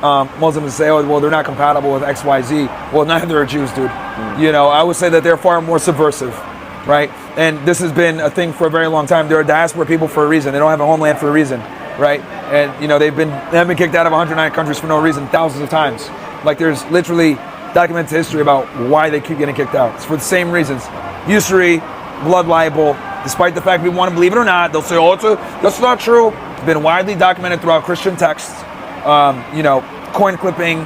Muslims say, oh, well, they're not compatible with X, Y, Z. Well, neither are Jews, dude. You know, I would say that they're far more subversive, right? And this has been a thing for a very long time. They're diaspora people for a reason. They don't have a homeland for a reason, right? And you know, they have been kicked out of 109 countries for no reason, thousands of times. Like, there's literally documented history about why they keep getting kicked out. It's for the same reasons: usury, blood libel. Despite the fact we want to believe it or not, they'll say, oh, that's not true. It's been widely documented throughout Christian texts. You know, coin clipping,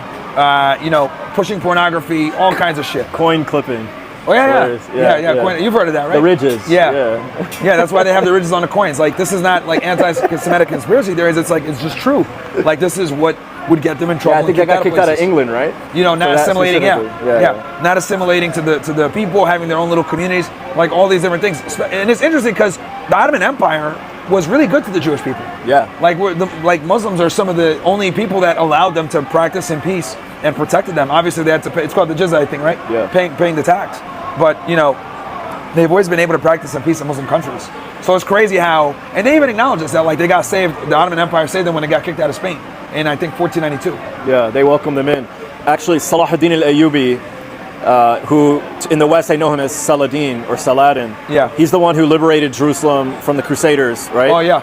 you know, pushing pornography, all kinds of shit. Coin clipping. Oh yeah. Coin, you've heard of that, right? The ridges. Yeah. That's why they have the ridges on the coins. Like, this is not like anti-Semitic conspiracy theories. It's like, it's just true. Like, this is what would get them in trouble. Yeah, I think they got kicked out of England, right? You know, not assimilating. Not assimilating to the people, having their own little communities, like all these different things. And it's interesting because the Ottoman Empire was really good to the Jewish people. Yeah. Like Muslims are some of the only people that allowed them to practice in peace and protected them. Obviously, they had to pay. It's called the jizya, I think, right? Yeah. Paying the tax. But you know, they've always been able to practice in peace in Muslim countries. So it's crazy how, and they even acknowledge this, that like they got saved. The Ottoman Empire saved them when they got kicked out of Spain in, I think, 1492. Yeah, they welcomed them in. Actually, Salahuddin al-Ayyubi, who in the West they know him as Saladin or Saladin. Yeah. He's the one who liberated Jerusalem from the Crusaders, right? Oh yeah.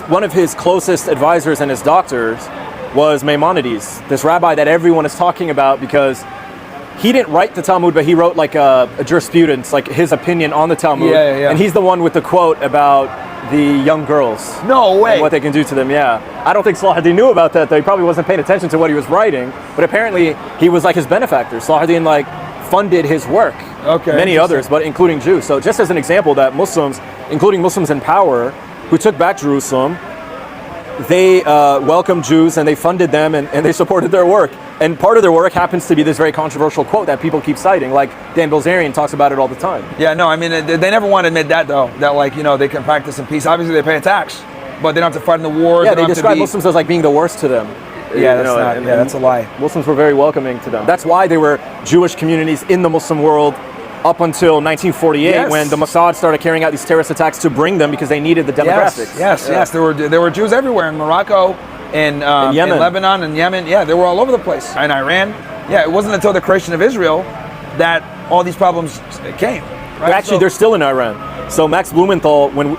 One of his closest advisors and his doctors was Maimonides, this rabbi that everyone is talking about because he didn't write the Talmud, but he wrote like a jurisprudence, like his opinion on the Talmud. Yeah. And he's the one with the quote about the young girls. No way. And what they can do to them, yeah. I don't think Salahuddin knew about that, though. He probably wasn't paying attention to what he was writing, but apparently he was like his benefactor. Salahuddin like funded his work. Okay. Many others, but including Jews. So just as an example that Muslims, including Muslims in power, who took back Jerusalem, they welcomed Jews and they funded them and they supported their work. And part of their work happens to be this very controversial quote that people keep citing, like Dan Bilzerian talks about it all the time. Yeah, no, I mean, they never want to admit that, though, that, like, you know, they can practice in peace. Obviously, they pay a tax, but they don't have to fight in the wars. Yeah, they describe Muslims as like being the worst to them. Yeah, that's a lie. Muslims were very welcoming to them. That's why there were Jewish communities in the Muslim world up until 1948, when the Mossad started carrying out these terrorist attacks to bring them because they needed the demographics. Yes. There were Jews everywhere in Morocco, in Lebanon, and Yemen. Yeah, they were all over the place. In Iran. Yeah, it wasn't until the creation of Israel that all these problems came. Right? Actually, they're still in Iran. So Max Blumenthal, when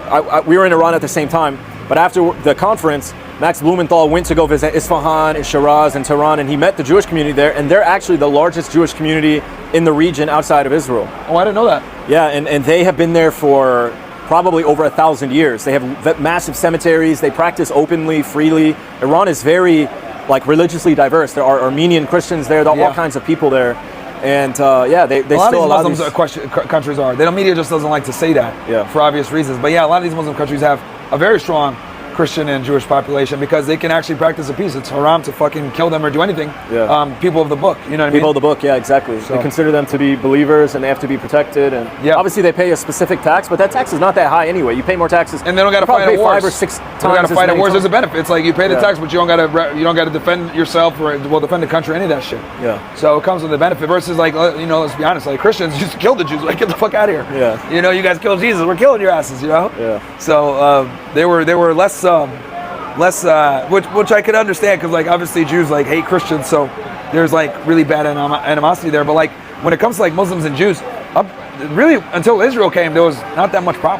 we were in Iran at the same time, but after the conference, Max Blumenthal went to go visit Isfahan and Shiraz and Tehran, and he met the Jewish community there, and they're actually the largest Jewish community in the region outside of Israel. Oh, I didn't know that. Yeah, and they have been there for probably over 1,000 years. They have massive cemeteries. They practice openly, freely. Iran is very religiously diverse. There are Armenian Christians there. There are all kinds of people there. And they still allow these countries are. The media just doesn't like to say that for obvious reasons. But yeah, a lot of these Muslim countries have a very strong Christian and Jewish population because they can actually practice a peace. It's haram to fucking kill them or do anything. People of the book, you know what I mean? People of the book, yeah, exactly. So they consider them to be believers and they have to be protected. And obviously they pay a specific tax, but that tax is not that high anyway. You pay more taxes. And they don't got to fight at wars. 5 or 6 times. They don't got to fight at wars. There's a benefit. It's like you pay the tax, but you don't got to defend yourself or defend the country, any of that shit. Yeah. So it comes with a benefit versus let's be honest, like Christians used to kill the Jews. Like, get the fuck out of here. Yeah. You know, you guys killed Jesus. We're killing your asses. You know. Yeah. So they were less which I could understand because obviously Jews hate Christians, so there's really bad animosity there. But when it comes to Muslims and Jews, really until Israel came, there was not that much problem.